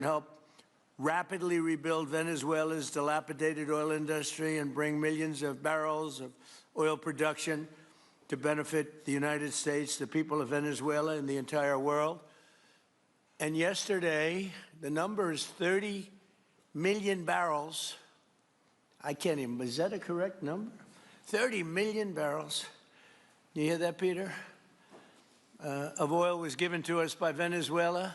help rapidly rebuild Venezuela's dilapidated oil industry and bring millions of barrels of oil production to benefit the United States, the people of Venezuela, and the entire world. And yesterday, the number is 30 million barrels. I can't even, is that a correct number? 30 million barrels. You hear that, Peter? Of oil was given to us by Venezuela.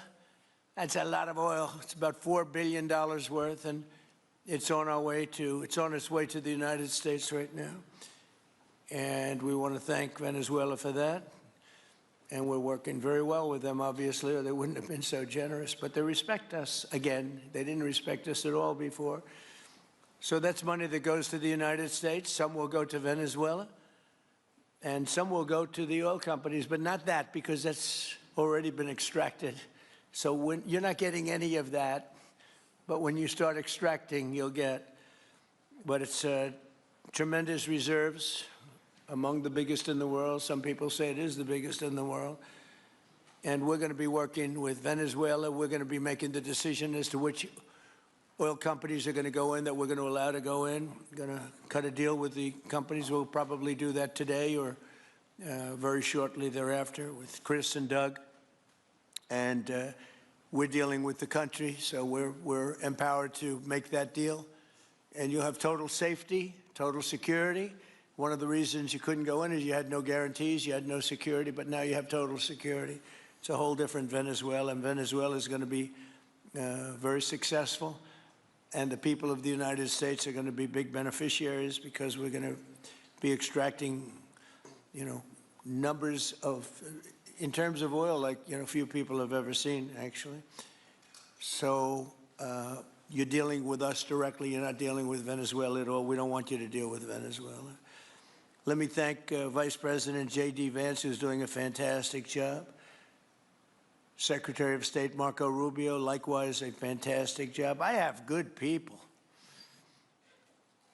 That's a lot of oil. It's about $4 billion worth, and it's on its way to the United States right now. And we want to thank Venezuela for that. And we're working very well with them, obviously, or they wouldn't have been so generous. But they respect us again. They didn't respect us at all before. So that's money that goes to the United States. Some will go to Venezuela, and some will go to the oil companies, but not that, because that's already been extracted. So you're not getting any of that, but when you start extracting, you'll get. But it's tremendous reserves, among the biggest in the world. Some people say it is the biggest in the world. And we're going to be working with Venezuela. We're going to be making the decision as to which oil companies are going to go in, that we're going to allow to go in. We're going to cut a deal with the companies. We'll probably do that today or very shortly thereafter with Chris and Doug. And we're dealing with the country, so we're empowered to make that deal. And you'll have total safety, total security. One of the reasons you couldn't go in is you had no guarantees, you had no security, but now you have total security. It's a whole different Venezuela, and Venezuela is going to be very successful. And the people of the United States are going to be big beneficiaries, because we're going to be extracting, numbers of, in terms of oil, like, few people have ever seen, actually. So you're dealing with us directly. You're not dealing with Venezuela at all. We don't want you to deal with Venezuela. Let me thank Vice President J.D. Vance, who's doing a fantastic job. Secretary of State Marco Rubio, likewise a fantastic job. I have good people.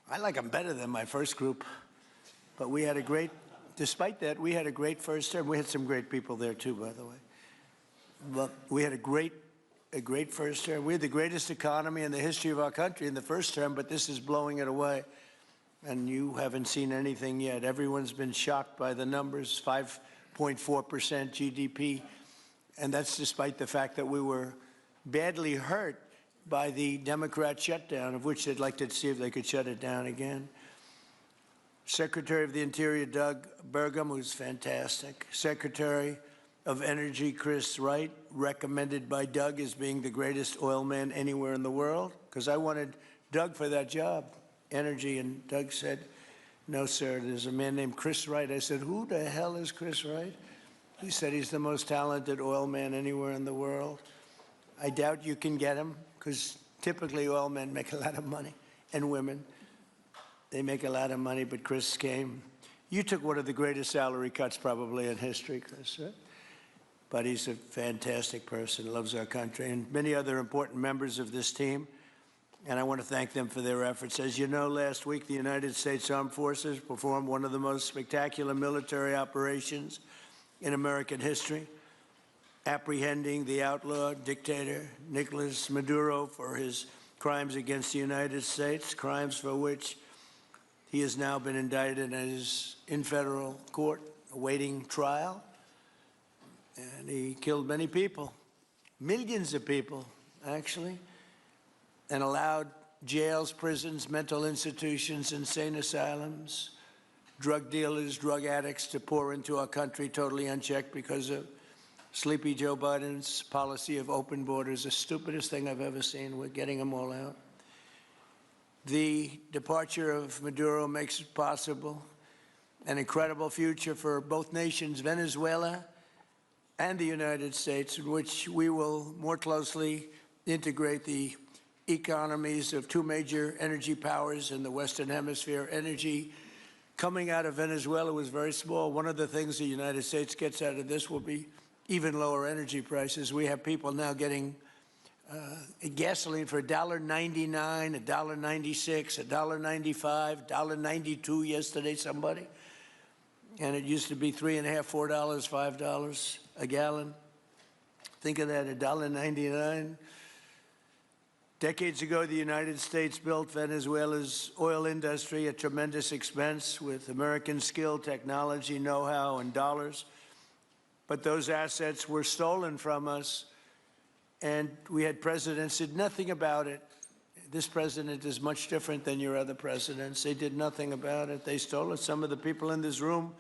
I like them better than my first group. But we had a great, despite that, we had a great first term. We had some great people there too, by the way. But we had a great first term. We had the greatest economy in the history of our country in the first term, but this is blowing it away. And you haven't seen anything yet. Everyone's been shocked by the numbers, 5.4% GDP. And that's despite the fact that we were badly hurt by the Democrat shutdown, of which they'd like to see if they could shut it down again. Secretary of the Interior, Doug Burgum, who's fantastic. Secretary of Energy, Chris Wright, recommended by Doug as being the greatest oil man anywhere in the world, because I wanted Doug for that job, energy, and Doug said, no, sir, there's a man named Chris Wright. I said, who the hell is Chris Wright? He said he's the most talented oil man anywhere in the world. I doubt you can get him, because typically oil men make a lot of money, and women. They make a lot of money, but Chris came. You took one of the greatest salary cuts probably in history, Chris, right? But he's a fantastic person, loves our country, and many other important members of this team. And I want to thank them for their efforts. As you know, last week, the United States Armed Forces performed one of the most spectacular military operations in American history, apprehending the outlaw dictator Nicolas Maduro for his crimes against the United States, crimes for which he has now been indicted and is in federal court awaiting trial. And he killed many people, millions of people, actually, and allowed jails, prisons, mental institutions, insane asylums, drug dealers, drug addicts to pour into our country totally unchecked because of Sleepy Joe Biden's policy of open borders, the stupidest thing I've ever seen. We're getting them all out. The departure of Maduro makes it possible an incredible future for both nations, Venezuela and the United States, in which we will more closely integrate the economies of two major energy powers in the Western Hemisphere. Energy coming out of Venezuela was very small. One of the things the United States gets out of this will be even lower energy prices. We have people now getting gasoline for $1.99, $1.96, $1.95, $1.92 yesterday, somebody. And it used to be $3.50, $4, $5 a gallon. Think of that, $1.99. Decades ago, the United States built Venezuela's oil industry at tremendous expense with American skill, technology, know-how, and dollars. But those assets were stolen from us, and we had presidents who did nothing about it. This president is much different than your other presidents. They did nothing about it. They stole it. Some of the people in this room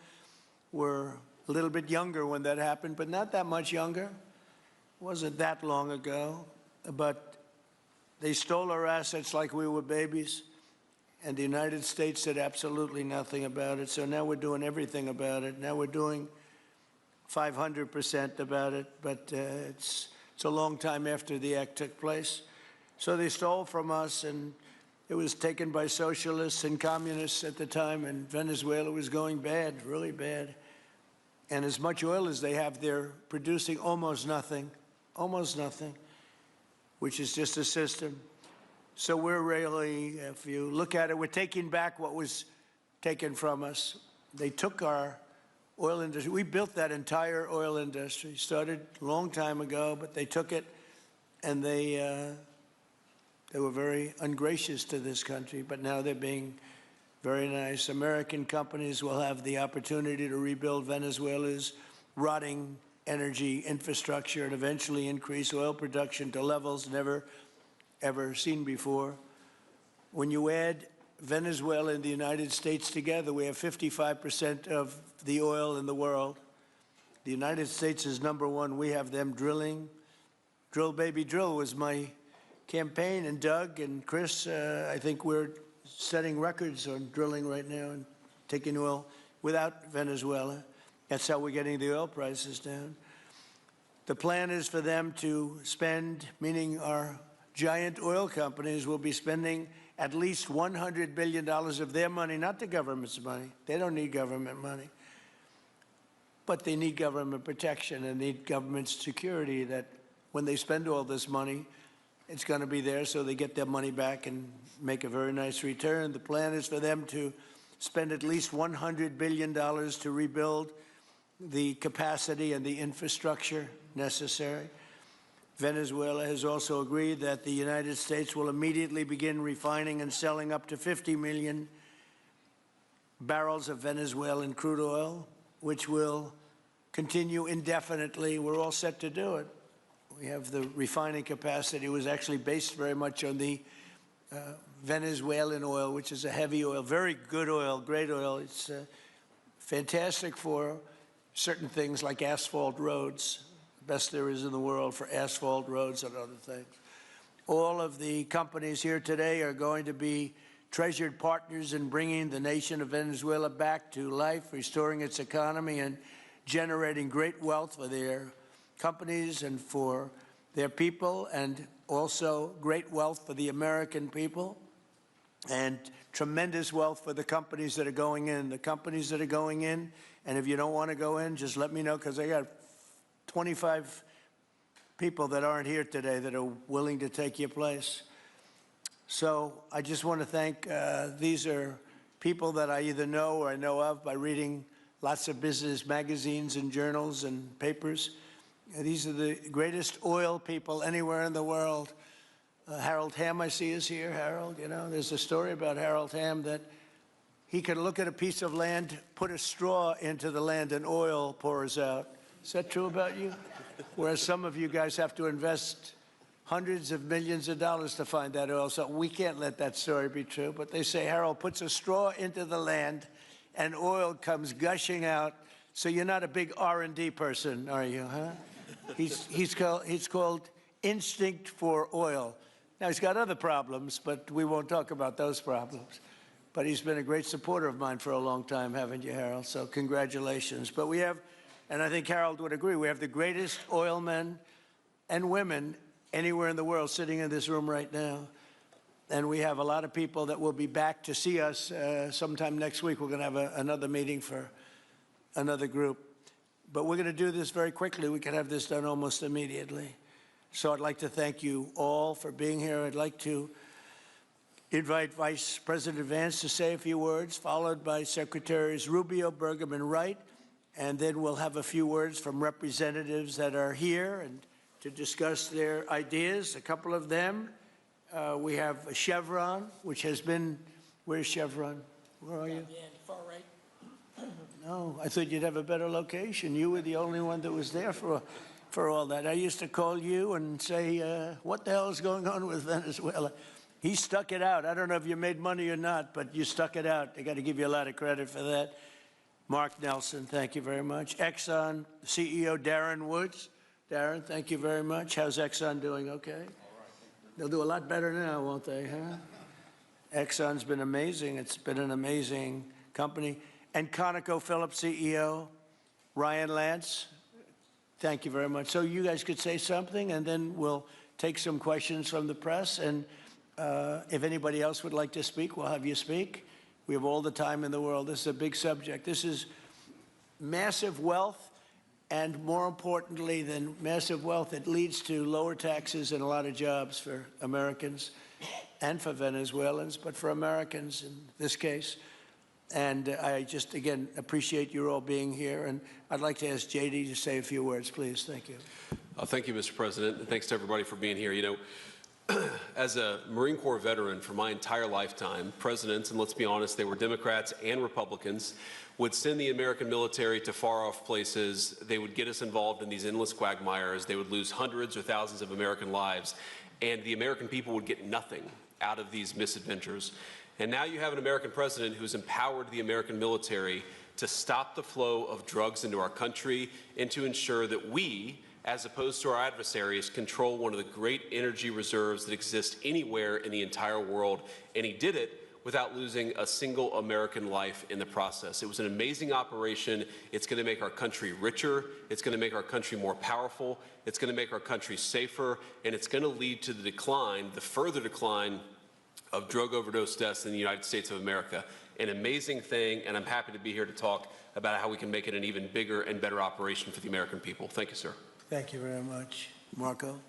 were a little bit younger when that happened, but not that much younger. It wasn't that long ago, but they stole our assets like we were babies, and the United States did absolutely nothing about it. So now we're doing everything about it. Now we're doing 500% about it, but it's a long time after the act took place. So they stole from us, and it was taken by socialists and communists at the time, and Venezuela was going bad, really bad. And as much oil as they have, they're producing almost nothing, which is just a system. So we're really, if you look at it, we're taking back what was taken from us. They took our oil industry. We built that entire oil industry. Started a long time ago, but they took it, and they were very ungracious to this country, but now they're being very nice. American companies will have the opportunity to rebuild Venezuela's rotting energy infrastructure and eventually increase oil production to levels never, ever seen before. When you add Venezuela and the United States together, we have 55% of the oil in the world. The United States is #1. We have them drilling. Drill, baby, drill was my campaign, and Doug and Chris, I think we're setting records on drilling right now and taking oil without Venezuela. That's how we're getting the oil prices down. The plan is for them to spend, meaning our giant oil companies will be spending at least $100 billion of their money, not the government's money. They don't need government money. But they need government protection and need government security that when they spend all this money, it's going to be there so they get their money back and make a very nice return. The plan is for them to spend at least $100 billion to rebuild the capacity and the infrastructure necessary. Venezuela has also agreed that the United States will immediately begin refining and selling up to 50 million barrels of Venezuelan crude oil, which will continue indefinitely. We're all set to do it. We have the refining capacity. It was actually based very much on the Venezuelan oil, which is a heavy oil, very good oil, great oil. It's fantastic for certain things like asphalt roads, the best there is in the world for asphalt roads and other things. All of the companies here today are going to be treasured partners in bringing the nation of Venezuela back to life, restoring its economy, and generating great wealth for their companies and for their people, and also great wealth for the American people, and tremendous wealth for the companies that are going in. The companies that are going in, and if you don't want to go in, just let me know, because I got 25 people that aren't here today that are willing to take your place. So I just want to thank, these are people that I either know or I know of by reading lots of business magazines and journals and papers. These are the greatest oil people anywhere in the world. Harold Hamm, I see, is here. Harold, you know, there's a story about Harold Hamm that he could look at a piece of land, put a straw into the land, and oil pours out. Is that true about you? Whereas some of you guys have to invest hundreds of millions of dollars to find that oil. So we can't let that story be true. But they say Harold puts a straw into the land, and oil comes gushing out. So you're not a big R&D person, are you, huh? He's called Instinct for Oil. Now, he's got other problems, but we won't talk about those problems. But he's been a great supporter of mine for a long time, haven't you, Harold? So congratulations. But we have, and I think Harold would agree, we have the greatest oil men and women anywhere in the world sitting in this room right now. And we have a lot of people that will be back to see us sometime next week. We're going to have another meeting for another group. But we're going to do this very quickly. We can have this done almost immediately. So I'd like to thank you all for being here. I'd like to invite Vice President Vance to say a few words, followed by Secretaries Rubio, Burgum, and Wright. And then we'll have a few words from representatives that are here and to discuss their ideas, a couple of them. We have Chevron, which has been, where's Chevron? Where are you? Yeah, far right. No, I thought you'd have a better location. You were the only one that was there for all that. I used to call you and say, what the hell is going on with Venezuela? He stuck it out. I don't know if you made money or not, but you stuck it out. I got to give you a lot of credit for that. Mark Nelson, thank you very much. Exxon CEO Darren Woods. Darren, thank you very much. How's Exxon doing? Okay? All right. They'll do a lot better now, won't they, huh? Exxon's been amazing. It's been an amazing company. And ConocoPhillips CEO Ryan Lance, thank you very much. So you guys could say something, and then we'll take some questions from the press. And if anybody else would like to speak, we'll have you speak. We have all the time in the world. This is a big subject. This is massive wealth, and more importantly than massive wealth, it leads to lower taxes and a lot of jobs for Americans and for Venezuelans, but for Americans in this case. And I just, again, appreciate you all being here. And I'd like to ask J.D. to say a few words, please. Thank you. Thank you, Mr. President, and thanks to everybody for being here. You know, as a Marine Corps veteran for my entire lifetime, presidents, and let's be honest, they were Democrats and Republicans, would send the American military to far-off places. They would get us involved in these endless quagmires. They would lose hundreds or thousands of American lives, and the American people would get nothing out of these misadventures. And now you have an American president who's empowered the American military to stop the flow of drugs into our country and to ensure that we, as opposed to our adversaries, control one of the great energy reserves that exist anywhere in the entire world. And he did it without losing a single American life in the process. It was an amazing operation. It's going to make our country richer. It's going to make our country more powerful. It's going to make our country safer. And it's going to lead to the decline, the further decline of drug overdose deaths in the United States of America. An amazing thing, and I'm happy to be here to talk about how we can make it an even bigger and better operation for the American people. Thank you, sir. Thank you very much. Marco?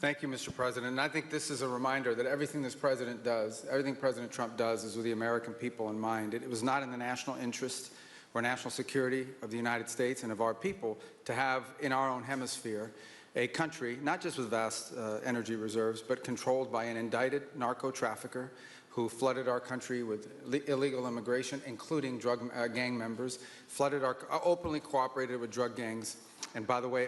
Thank you, Mr. President. And I think this is a reminder that everything this president does, everything President Trump does is with the American people in mind. It was not in the national interest or national security of the United States and of our people to have in our own hemisphere a country, not just with vast energy reserves, but controlled by an indicted narco-trafficker who flooded our country with illegal immigration, including drug gang members, openly cooperated with drug gangs, and by the way,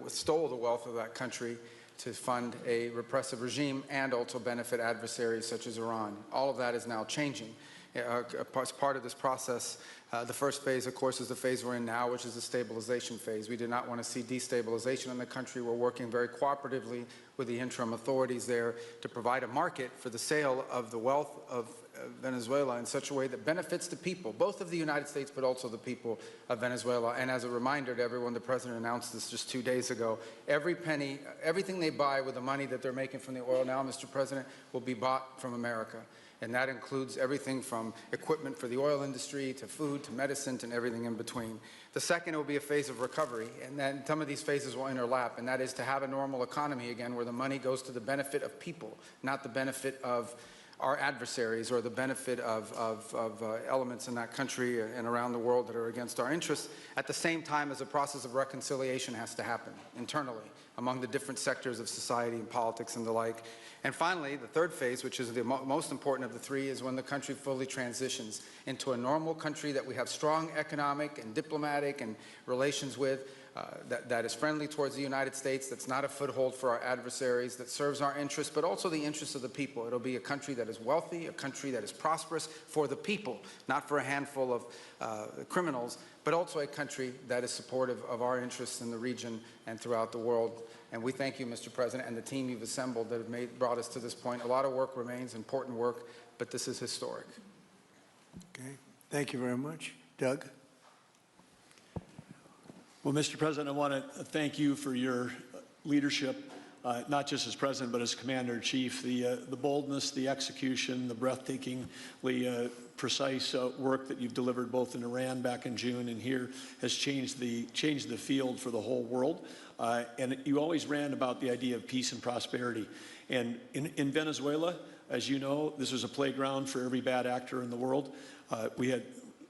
stole the wealth of that country to fund a repressive regime and also benefit adversaries such as Iran. All of that is now changing. As part of this process, the first phase, of course, is the phase we're in now, which is the stabilization phase. We do not want to see destabilization in the country. We're working very cooperatively with the interim authorities there to provide a market for the sale of the wealth of Venezuela in such a way that benefits the people, both of the United States, but also the people of Venezuela. And as a reminder to everyone, the President announced this just 2 days ago. Every penny, everything they buy with the money that they're making from the oil now, Mr. President, will be bought from America. And that includes everything from equipment for the oil industry to food to medicine and everything in between. The second will be a phase of recovery, and then some of these phases will interlap, and that is to have a normal economy again where the money goes to the benefit of people, not the benefit of our adversaries or the benefit of elements in that country and around the world that are against our interests, at the same time as a process of reconciliation has to happen internally among the different sectors of society and politics and the like. And finally, the third phase, which is the most important of the three, is when the country fully transitions into a normal country that we have strong economic and diplomatic and relations with, that is friendly towards the United States, that's not a foothold for our adversaries, that serves our interests, but also the interests of the people. It'll be a country that is wealthy, a country that is prosperous for the people, not for a handful of criminals, but also a country that is supportive of our interests in the region and throughout the world. And we thank you, Mr. President, and the team you've assembled that have brought us to this point. A lot of work remains, important work, but this is historic. Okay. Thank you very much. Doug? Well, Mr. President, I want to thank you for your leadership, not just as President, but as Commander-in-Chief. The boldness, the execution, the breathtakingly precise work that you've delivered both in Iran back in June and here has changed the field for the whole world. And you always ran about the idea of peace and prosperity. And in Venezuela, as you know, this was a playground for every bad actor in the world. We had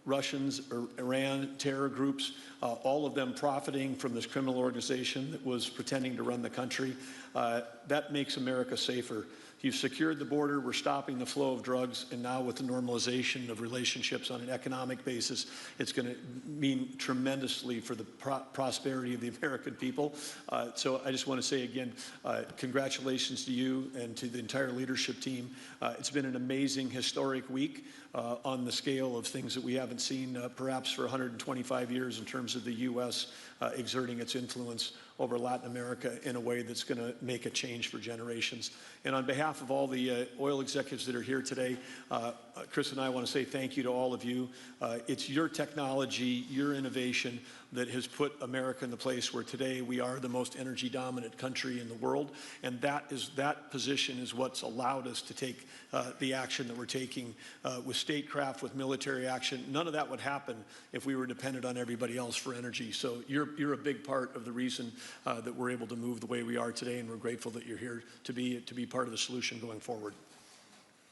Russians, Iran, terror groups, all of them profiting from this criminal organization that was pretending to run the country. that makes America safer. You've secured the border, we're stopping the flow of drugs, and now with the normalization of relationships on an economic basis, it's going to mean tremendously for the prosperity of the American people. So I just want to say again, congratulations to you and to the entire leadership team. It's been an amazing, historic week on the scale of things that we haven't seen perhaps for 125 years in terms of the U.S. Exerting its influence over Latin America in a way that's going to make a change for generations. And on behalf of all the oil executives that are here today, Chris and I want to say thank you to all of you. It's your technology, your innovation that has put America in the place where today we are the most energy dominant country in the world. And that position is what's allowed us to take the action that we're taking with statecraft, with military action. None of that would happen if we were dependent on everybody else for energy. So you're a big part of the reason that we're able to move the way we are today, and we're grateful that you're here to be part of the solution going forward.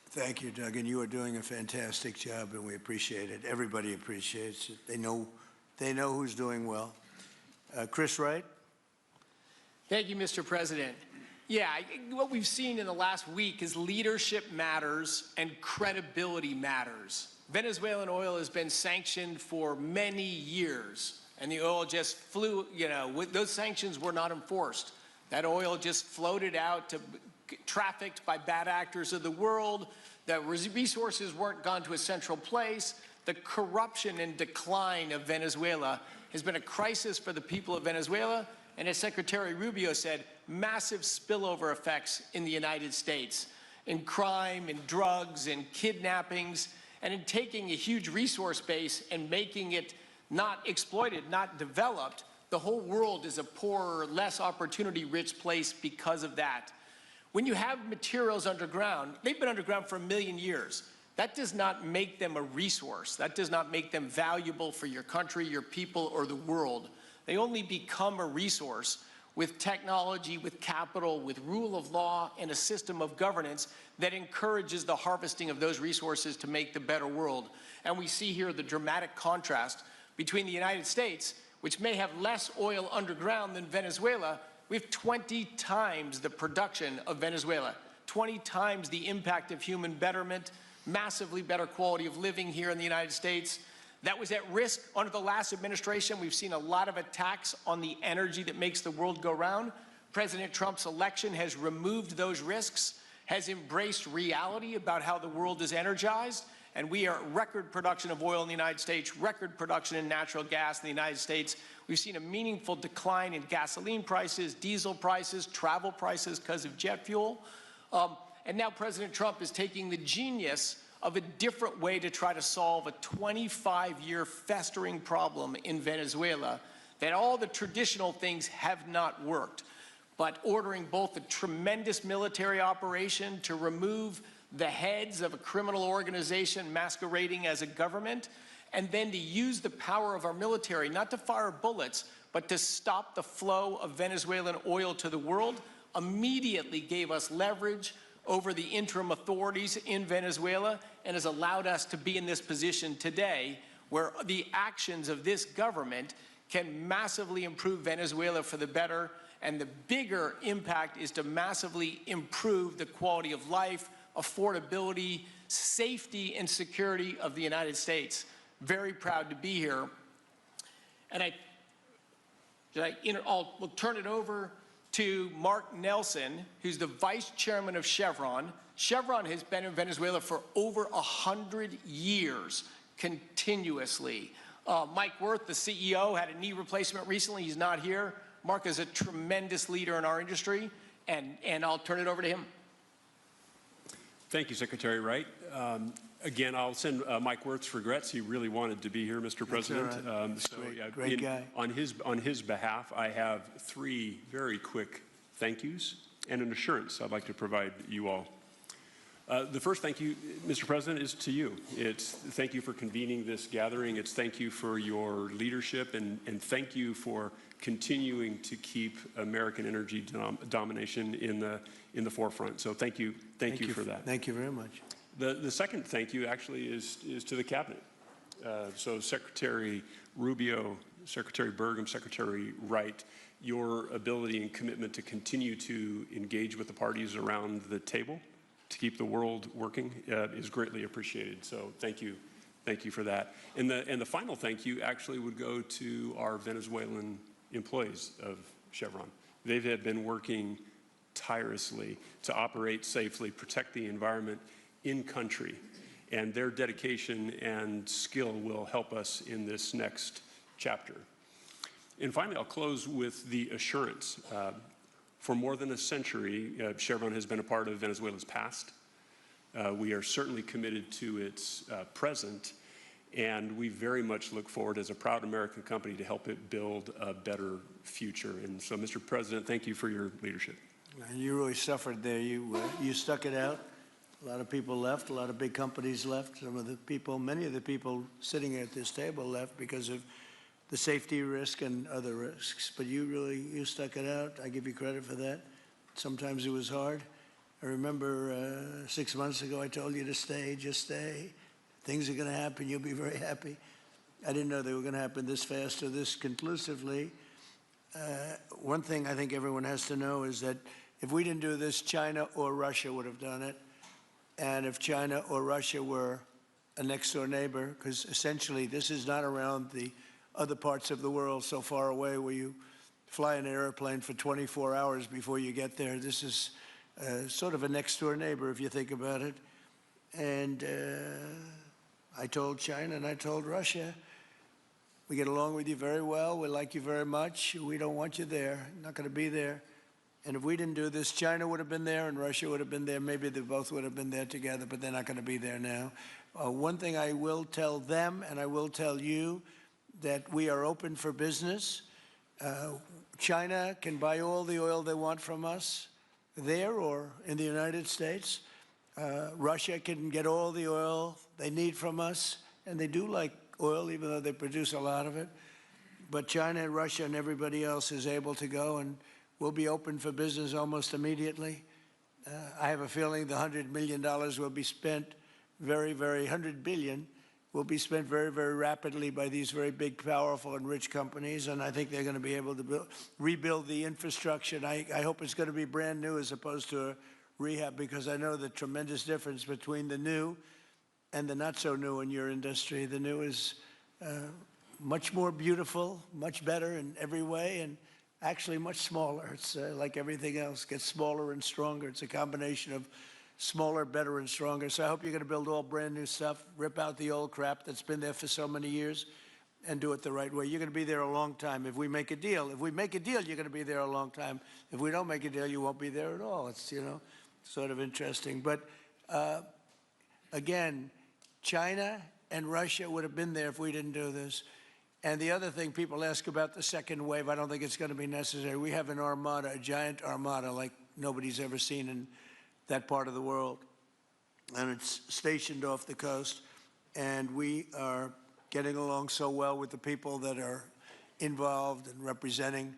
Thank you, Doug, and you are doing a fantastic job, and we appreciate it. Everybody appreciates it. They know who's doing well. Chris Wright? Thank you, Mr. President. Yeah, what we've seen in the last week is leadership matters and credibility matters. Venezuelan oil has been sanctioned for many years, and the oil just flew, those sanctions were not enforced. That oil just floated out to trafficked by bad actors of the world. The resources weren't gone to a central place. The corruption and decline of Venezuela has been a crisis for the people of Venezuela, and as Secretary Rubio said, massive spillover effects in the United States, in crime, in drugs, in kidnappings, and in taking a huge resource base and making it not exploited, not developed. The whole world is a poorer, less opportunity-rich place because of that. When you have materials underground, they've been underground for 1 million years. That does not make them a resource. That does not make them valuable for your country, your people, or the world. They only become a resource with technology, with capital, with rule of law, and a system of governance that encourages the harvesting of those resources to make the better world. And we see here the dramatic contrast between the United States, which may have less oil underground than Venezuela. We have 20 times the production of Venezuela, 20 times the impact of human betterment, massively better quality of living here in the United States. That was at risk under the last administration. We've seen a lot of attacks on the energy that makes the world go round. President Trump's election has removed those risks, has embraced reality about how the world is energized, and we are at record production of oil in the United States, record production in natural gas in the United States. We've seen a meaningful decline in gasoline prices, diesel prices, travel prices because of jet fuel. And now President Trump is taking the genius of a different way to try to solve a 25-year festering problem in Venezuela, that all the traditional things have not worked. But ordering both a tremendous military operation to remove the heads of a criminal organization masquerading as a government, and then to use the power of our military, not to fire bullets, but to stop the flow of Venezuelan oil to the world, immediately gave us leverage over the interim authorities in Venezuela and has allowed us to be in this position today where the actions of this government can massively improve Venezuela for the better, and the bigger impact is to massively improve the quality of life, affordability, safety, and security of the United States. Very proud to be here. And we'll turn it over to Mark Nelson, who's the vice chairman of Chevron. Chevron has been in Venezuela for over 100 years, continuously. Mike Wirth, the CEO, had a knee replacement recently. He's not here. Mark is a tremendous leader in our industry, and I'll turn it over to him. Thank you, Secretary Wright. Again, I'll send Mike Wirth's regrets. He really wanted to be here, Mr. President. Great guy. On his behalf, I have 3 very quick thank yous and an assurance I'd like to provide you all. The first thank you, Mr. President, is to you. It's thank you for convening this gathering. It's thank you for your leadership, and thank you for continuing to keep American energy domination in the forefront. So thank you for that. Thank you very much. The second thank you actually is to the cabinet. So Secretary Rubio, Secretary Burgum, Secretary Wright, your ability and commitment to continue to engage with the parties around the table to keep the world working is greatly appreciated. So thank you. Thank you for that. And the final thank you actually would go to our Venezuelan employees of Chevron. They have been working tirelessly to operate safely, protect the environment in country, and their dedication and skill will help us in this next chapter. And finally, I'll close with the assurance. For more than a century, Chevron has been a part of Venezuela's past. We are certainly committed to its present, and we very much look forward as a proud American company to help it build a better future. And so, Mr. President, thank you for your leadership. And you really suffered there. You stuck it out. A lot of people left. A lot of big companies left. Many of the people sitting at this table left because of the safety risk and other risks. But you stuck it out. I give you credit for that. Sometimes it was hard. I remember 6 months ago I told you to stay, just stay. Things are going to happen. You'll be very happy. I didn't know they were going to happen this fast or this conclusively. One thing I think everyone has to know is that if we didn't do this, China or Russia would have done it. And if China or Russia were a next-door neighbor, because essentially this is not around the other parts of the world so far away where you fly an airplane for 24 hours before you get there. This is sort of a next-door neighbor if you think about it. And I told China and I told Russia, we get along with you very well. We like you very much. We don't want you there. Not going to be there. And if we didn't do this, China would have been there and Russia would have been there. Maybe they both would have been there together, but they're not going to be there now. One thing I will tell them, and I will tell you, that we are open for business. China can buy all the oil they want from us there or in the United States. Russia can get all the oil they need from us, and they do like oil, even though they produce a lot of it. But China and Russia and everybody else is able to go, and we'll be open for business almost immediately. I have a feeling the $100 million will be spent $100 billion will be spent very, very rapidly by these very big, powerful, and rich companies, and I think they're going to be able to rebuild the infrastructure. And I hope it's going to be brand new as opposed to a rehab, because I know the tremendous difference between the new and the not so new in your industry. The new is much more beautiful, much better in every way, and actually much smaller. It's like everything else, gets smaller and stronger. It's a combination of smaller, better, and stronger. So I hope you're going to build all brand new stuff, rip out the old crap that's been there for so many years, and do it the right way. You're going to be there a long time if we make a deal. If we make a deal, you're going to be there a long time. If we don't make a deal, you won't be there at all. It's, sort of interesting. But again, China and Russia would have been there if we didn't do this. And the other thing people ask about the second wave, I don't think it's going to be necessary. We have an armada, a giant armada like nobody's ever seen in that part of the world, and it's stationed off the coast, and we are getting along so well with the people that are involved and representing